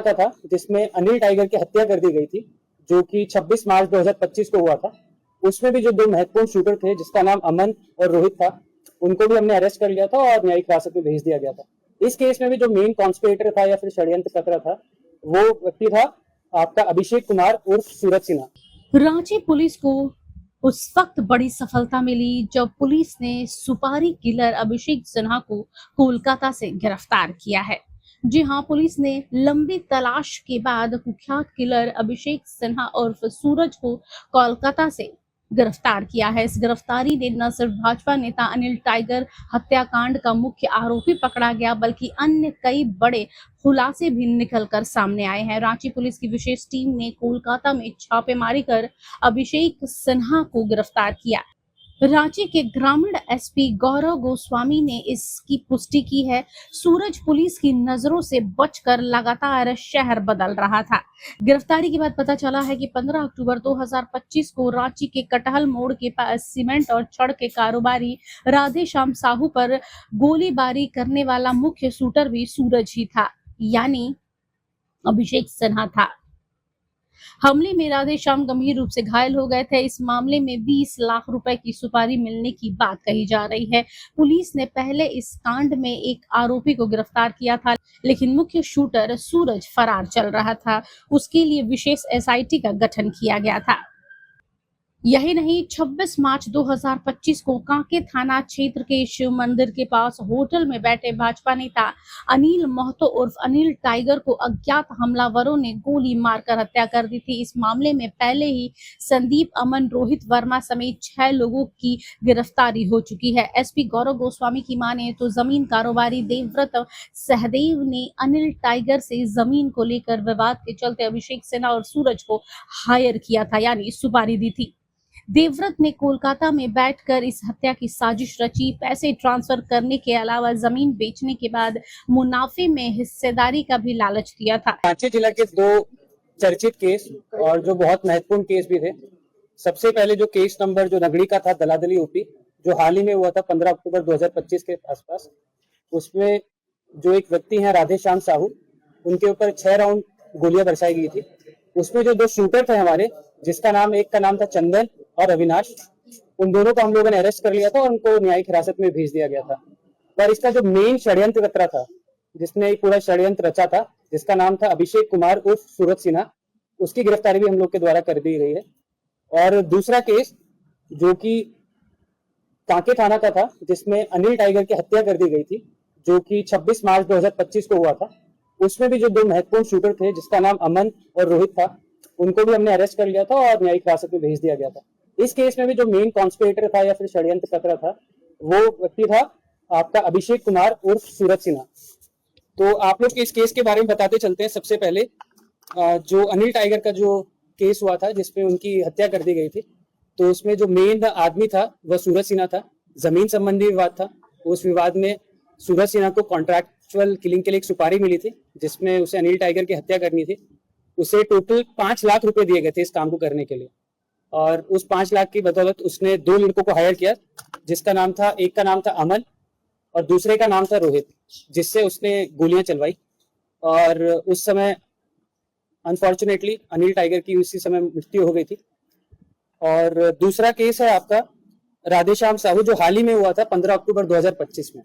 का था जिसमें अनिल टाइगर की हत्या कर दी गई थी, जो कि 26 मार्च 2025 को हुआ था। उसमें भी जो दो महत्वपूर्ण शूटर थे, जिसका नाम अमन और रोहित था, उनको भी हमने अरेस्ट कर लिया था और न्यायिक हिरासत में भेज दिया गया था। इस केस में भी जो मेन कॉन्स्पिरेटर था या फिर षड्यंत्रकर्ता था, वो व्यक्ति था आपका अभिषेक कुमार उर्फ सूरज सिन्हा। रांची पुलिस को उस वक्त बड़ी सफलता मिली जब पुलिस ने सुपारी किलर अभिषेक सिन्हा को कोलकाता से गिरफ्तार किया है। जी हां, पुलिस ने लंबी तलाश के बाद कुख्यात किलर अभिषेक सिन्हा उर्फ सूरज को कोलकाता से गिरफ्तार किया है। इस गिरफ्तारी ने न सिर्फ भाजपा नेता अनिल टाइगर हत्याकांड का मुख्य आरोपी पकड़ा गया, बल्कि अन्य कई बड़े खुलासे भी निकलकर सामने आए हैं। रांची पुलिस की विशेष टीम ने कोलकाता में छापेमारी कर अभिषेक सिन्हा को गिरफ्तार किया। रांची के ग्रामीण एसपी गौरव गोस्वामी ने इसकी पुष्टि की है। सूरज पुलिस की नजरों से बचकर लगातार शहर बदल रहा था। गिरफ्तारी के बाद पता चला है कि 15 अक्टूबर 2025 को रांची के कटहल मोड़ के पास सीमेंट और छड़ के कारोबारी राधेश्याम साहू पर गोलीबारी करने वाला मुख्य शूटर भी सूरज ही था, यानी अभिषेक सिन्हा था। हमले में राधेश्याम गंभीर रूप से घायल हो गए थे। इस मामले में 20 लाख रुपए की सुपारी मिलने की बात कही जा रही है। पुलिस ने पहले इस कांड में एक आरोपी को गिरफ्तार किया था, लेकिन मुख्य शूटर सूरज फरार चल रहा था। उसके लिए विशेष एसआईटी का गठन किया गया था। यही नहीं, 26 मार्च 2025 को कांके थाना क्षेत्र के शिव मंदिर के पास होटल में बैठे भाजपा नेता अनिल महतो उर्फ अनिल टाइगर को अज्ञात हमलावरों ने गोली मारकर हत्या कर दी थी। इस मामले में पहले ही संदीप, अमन, रोहित वर्मा समेत 6 लोगों की गिरफ्तारी हो चुकी है। एसपी गौरव गोस्वामी की माने तो जमीन कारोबारी देवव्रत सहदेव ने अनिल टाइगर से जमीन को लेकर विवाद के चलते अभिषेक सिन्हा और सूरज को हायर किया था, यानी सुपारी दी थी। देवव्रत ने कोलकाता में बैठकर इस हत्या की साजिश रची। पैसे ट्रांसफर करने के अलावा जमीन बेचने के बाद मुनाफे में हिस्सेदारी का भी लालच दिया था। रांची जिला के दो चर्चित केस और जो बहुत महत्वपूर्ण केस भी थे। सबसे पहले जो केस नंबर जो नगड़ी का था, दलादली यूपी, जो हाल ही में हुआ था 15 अक्टूबर 2025 के आसपास। उसमें जो एक व्यक्ति हैं राधेश्याम साहू, उनके ऊपर 6 राउंड गोलियां बरसाई गई थी। उसमें जो दो शूटर थे हमारे, जिसका नाम, एक का नाम था चंदन और अविनाश, उन दोनों को हम लोगों ने अरेस्ट कर लिया था और उनको न्यायिक हिरासत में भेज दिया गया था। पर इसका जो मेन षड्यंत्रकर्ता था, जिसने पूरा षड्यंत्र रचा था, जिसका नाम था अभिषेक कुमार उर्फ सूरज सिन्हा, उसकी गिरफ्तारी भी हम लोग के द्वारा कर दी गई है। और दूसरा केस जो कि कांके थाना का था, जिसमें अनिल टाइगर की हत्या कर दी गई थी, जो कि 26 मार्च 2025 को हुआ था। उसमें भी जो दो महत्वपूर्ण शूटर थे, जिसका नाम अमन और रोहित था, उनको भी हमने अरेस्ट कर लिया था और न्यायिक हिरासत में भेज दिया गया था। इस केस में भी जो मेन कॉन्स्पिरेटर था या फिर षड्यंत्रकर्ता था, वो व्यक्ति था आपका अभिषेक कुमार उर्फ सूरज सिन्हा। तो आप लोग इस केस के बारे में बताते चलते हैं। सबसे पहले जो अनिल टाइगर का जो केस हुआ था, जिसमें उनकी हत्या कर दी गई थी, तो उसमें जो मेन आदमी था वह सूरज सिन्हा था। जमीन संबंधी विवाद था। उस विवाद में सूरज सिन्हा को कॉन्ट्रैक्चुअल किलिंग के लिए एक सुपारी मिली थी, जिसमें उसे अनिल टाइगर की हत्या करनी थी। उसे टोटल 5 लाख रुपए दिए गए थे इस काम को करने के लिए। और उस 5 लाख की बदौलत उसने 2 लड़कों को हायर किया, जिसका नाम था, एक का नाम था अमन और दूसरे का नाम था रोहित, जिससे उसने गोलियां चलवाई। और उस समय अनफॉर्चुनेटली अनिल टाइगर की उसी समय मृत्यु हो गई थी। और दूसरा केस है आपका राधेश्याम साहू, जो हाल ही में हुआ था 15 अक्टूबर 2025 में।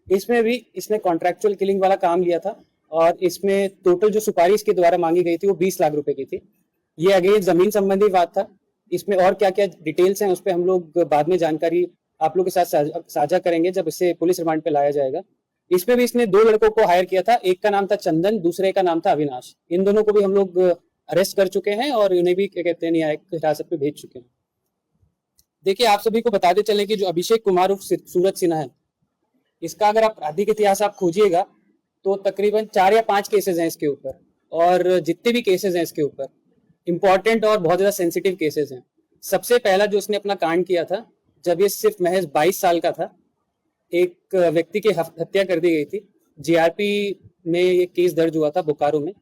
इसमें भी इसने कॉन्ट्रैक्चुअल किलिंग वाला काम लिया था और इसमें टोटल जो सुपारी इसके द्वारा मांगी गई थी वो 20 लाख रुपए की थी। ये अगेन जमीन संबंधी बात था। इसमें और क्या क्या डिटेल्स हैं उस पर हम लोग बाद में जानकारी आप लोग के साथ साझा करेंगे जब इसे पुलिस रिमांड पे लाया जाएगा। इसमें भी इसने 2 लड़कों को हायर किया था, एक का नाम था चंदन, दूसरे का नाम था अविनाश। इन दोनों को भी हम लोग अरेस्ट कर चुके हैं और उन्हें भी क्या कहते हैं न्यायिक हिरासत में भेज चुके हैं। देखिए, आप सभी को बताते चले कि जो अभिषेक कुमार उर्फ सूरज सिन्हा है, इसका अगर आपराधिक इतिहास आप खोजिएगा तो तकरीबन 4 या 5 केसेस हैं इसके ऊपर। और जितने भी केसेस हैं इसके ऊपर इंपॉर्टेंट और बहुत ज्यादा सेंसिटिव केसेस हैं। सबसे पहला जो उसने अपना कांड किया था, जब ये सिर्फ महज 22 साल का था, एक व्यक्ति की हत्या कर दी गई थी। जीआरपी में ये केस दर्ज हुआ था बोकारो में।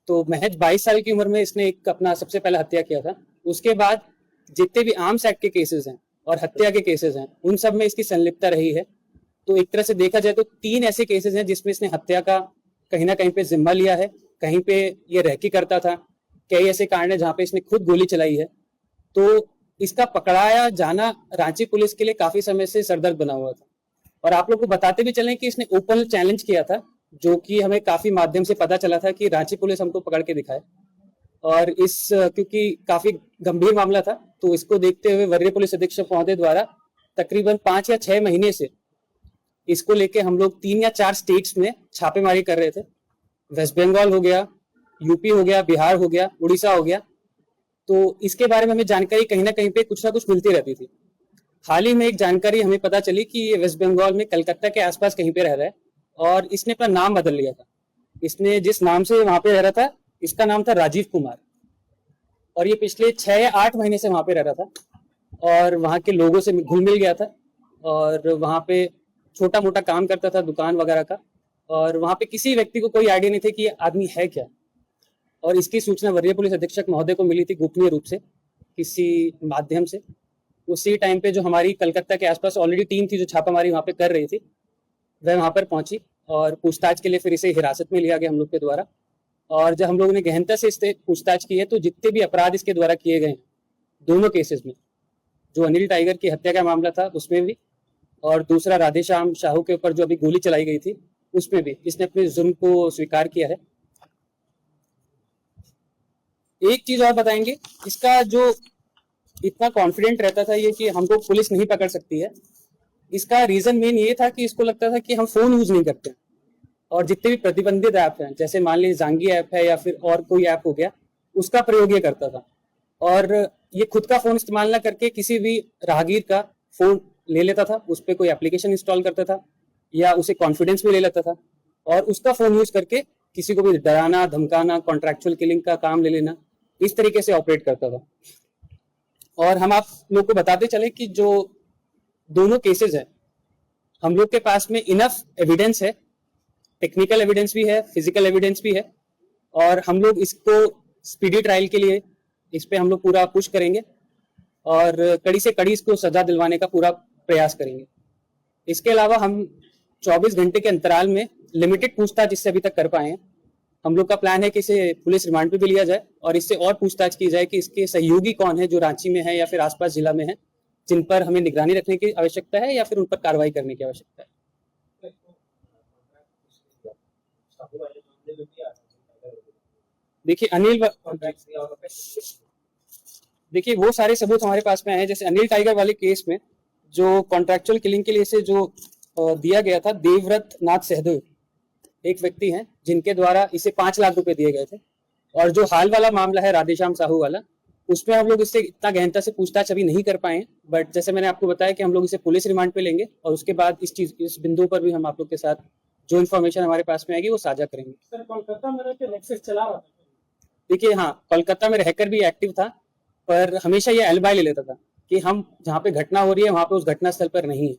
तो महज 22 साल की उम्र में इसने एक अपना सबसे पहला हत्या किया था। उसके बाद जितने भी आर्म्स एक्ट के केसेस हैं और हत्या के केसेस हैं, उन सब में इसकी संलिप्तता रही है। तो एक तरह से देखा जाए तो 3 ऐसे केसेस हैं जिसमें इसने हत्या का कहीं ना कहीं पे जिम्मा लिया है कहीं पे ये रैकी करता था, कई ऐसे कांड है जहाँ पे इसने खुद गोली चलाई है। तो इसका पकड़ाया जाना रांची पुलिस के लिए काफी समय से सरदर्द बना हुआ था। और आप लोग को बताते भी चलें कि इसने ओपन चैलेंज किया था, जो कि हमें काफी माध्यम से पता चला था कि रांची पुलिस हमको पकड़ के दिखाए। और क्योंकि काफी गंभीर मामला था, तो इसको देखते हुए वरीय पुलिस अधीक्षक महोदय द्वारा तकरीबन 5 या 6 महीने से इसको लेके हम लोग 3 या 4 स्टेट्स में छापेमारी कर रहे थे। वेस्ट बंगाल हो गया, यूपी हो गया, बिहार हो गया, उड़ीसा हो गया। तो इसके बारे में हमें जानकारी कहीं ना कहीं पे कुछ ना कुछ मिलती रहती थी। हाल ही में एक जानकारी हमें पता चली कि ये वेस्ट बंगाल में कलकत्ता के आसपास कहीं पे रह रहा है और इसने अपना नाम बदल लिया था। इसने जिस नाम से वहां पे रह रहा था, इसका नाम था राजीव कुमार, और ये पिछले 6 या 8 महीने से वहां पे रह रहा था और वहां के लोगों से घुल मिल गया था और वहां पे छोटा मोटा काम करता था, दुकान वगैरह का। और वहां पे किसी व्यक्ति को कोई आइडिया नहीं था कि ये आदमी है क्या। और इसकी सूचना वरीय पुलिस अधीक्षक महोदय को मिली थी गोपनीय रूप से किसी माध्यम से। उसी टाइम पे जो हमारी कलकत्ता के आसपास ऑलरेडी टीम थी जो छापामारी वहां पे कर रही थी, वह वहां पर पहुंची और पूछताछ के लिए फिर इसे हिरासत में लिया गया हम लोग के द्वारा। और जब हम लोगों ने गहनता से इससे पूछताछ की है, तो जितने भी अपराध इसके द्वारा किए गए दोनों केसेस में, जो अनिल टाइगर की हत्या का मामला था उसमें भी, और दूसरा राधेश्याम साहू के ऊपर जो अभी गोली चलाई गई थी उसमें भी, इसने अपने जुर्म को स्वीकार किया है। एक चीज और बताएंगे, इसका जो इतना कॉन्फिडेंट रहता था ये कि हमको पुलिस नहीं पकड़ सकती है, इसका रीजन मेन ये था कि इसको लगता था कि हम फोन यूज नहीं करते और जितने भी प्रतिबंधित ऐप हैं, जैसे मान लीजिए जांगी ऐप है या फिर और कोई ऐप हो गया, उसका प्रयोग ये करता था। और ये खुद का फोन इस्तेमाल ना करके किसी भी राहगीर का फोन ले लेता था, उस पर कोई एप्लीकेशन इंस्टॉल करता था या उसे कॉन्फिडेंस में ले लेता था और उसका फोन यूज करके किसी को भी डराना, धमकाना, कॉन्ट्रैक्चुअल किलिंग का काम ले लेना, इस तरीके से ऑपरेट करता था। और हम आप लोग को बताते चले कि जो दोनों केसेस है, हम लोग के पास में इनफ एविडेंस है, टेक्निकल एविडेंस भी है, फिजिकल एविडेंस भी है, और हम लोग इसको स्पीडी ट्रायल के लिए इस पे हम लोग पूरा पुश करेंगे और कड़ी से कड़ी इसको सजा दिलवाने का पूरा प्रयास करेंगे। इसके अलावा हम 24 घंटे के अंतराल में लिमिटेड पूछताछ इससे अभी तक कर पाए हैं। हम लोग का प्लान है कि इसे पुलिस रिमांड पे भी लिया जाए और इससे और पूछताछ की जाए कि इसके सहयोगी कौन है जो रांची में है या फिर आसपास जिला में है, जिन पर हमें निगरानी रखने की आवश्यकता है या फिर उन पर कार्रवाई करने की आवश्यकता है। देखिए देखिए वो सारे सबूत हमारे पास में हैं। जैसे अनिल टाइगर वाले केस में जो कॉन्ट्रैक्चुअल किलिंग के लिए से जो दिया गया था, देवव्रत नाथ सहदेव एक व्यक्ति हैं जिनके द्वारा इसे 5 लाख रुपए दिए गए थे। और जो हाल वाला मामला है राधेश्याम साहू वाला, उसमें हम लोग इससे इतना गहनता से पूछताछ अभी नहीं कर पाए, बट जैसे मैंने आपको बताया कि हम लोग इसे पुलिस रिमांड पे लेंगे और उसके बाद इस बिंदु पर भी हम आप लोग के साथ जो इन्फॉर्मेशन हमारे पास में आएगी वो साझा करेंगे। सर, कोलकाता में रहकर नेक्सस चला रहा था। देखिए हाँ, कोलकाता में रहकर भी एक्टिव था, पर हमेशा ये एलिबाई ले लेता था कि हम जहाँ पे घटना हो रही है वहां पे उस घटना स्थल पर नहीं है।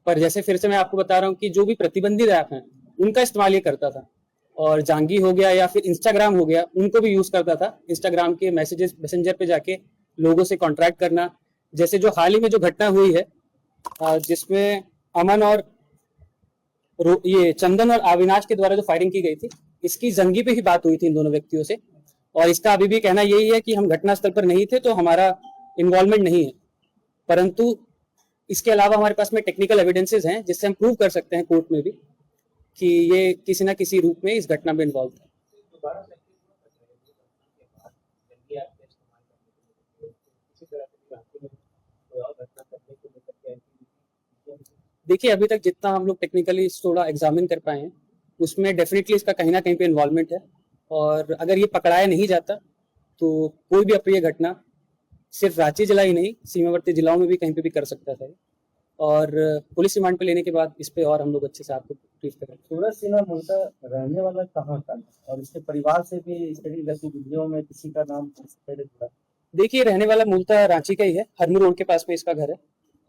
पर जैसे फिर से मैं आपको बता रहा हूँ कि जो भी प्रतिबंधित ऐप हैं उनका इस्तेमाल ये करता था, और जांगी हो गया या फिर इंस्टाग्राम हो गया, उनको भी यूज करता था। इंस्टाग्राम के मैसेजेस मैसेंजर पे जाके लोगों से कॉन्ट्रैक्ट करना, जैसे जो हाल ही में जो घटना हुई है जिसमें अमन और ये चंदन और अविनाश के द्वारा जो फायरिंग की गई थी, इसकी जंगी पे ही बात हुई थी इन दोनों व्यक्तियों से, और इसका अभी भी कहना यही है कि हम घटनास्थल पर नहीं थे तो हमारा इन्वॉल्वमेंट नहीं है। परंतु इसके अलावा हमारे पास में टेक्निकल एविडेंसेस हैं जिससे हम प्रूव कर सकते हैं कोर्ट में भी कि ये किसी ना किसी रूप में इस घटना में इन्वॉल्व है। देखिए अभी तक जितना हम लोग टेक्निकली थोड़ा एग्जामिन कर पाए हैं उसमें डेफिनेटली इसका कहीं ना कहीं पे इन्वॉल्वमेंट है, और अगर ये पकड़ाया नहीं जाता तो कोई भी अप्रिय घटना सिर्फ रांची जिला ही नहीं, सीमावर्ती जिलाओं में भी कहीं पे भी कर सकता था। और पुलिस रिमांड पे लेने के बाद इस पे और हम लोग अच्छे से आपको ब्रीफ करेंगे। सूरज सिन्हा मूलतः रहने वाला कहाँ का और इसके परिवार से भी इस तरह की गतिविधियों में किसी का नाम पहले जुड़ा? देखिए रहने वाला मूलतः रांची का ही है, हरमू रोड के पास में इसका घर है,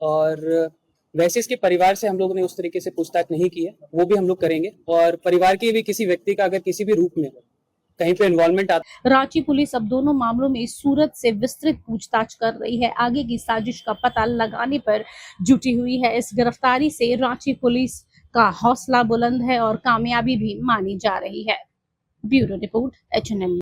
और वैसे इसके परिवार से हम लोगों ने उस तरीके से पूछताछ नहीं की है, वो भी हम लोग करेंगे। और परिवार के भी किसी व्यक्ति का अगर किसी भी रूप में कहीं पे इन्वॉल्वमेंट आता। रांची पुलिस अब दोनों मामलों में सूरत से विस्तृत पूछताछ कर रही है, आगे की साजिश का पता लगाने पर जुटी हुई है। इस गिरफ्तारी से रांची पुलिस का हौसला बुलंद है और कामयाबी भी मानी जा रही है। Bureau report HNN।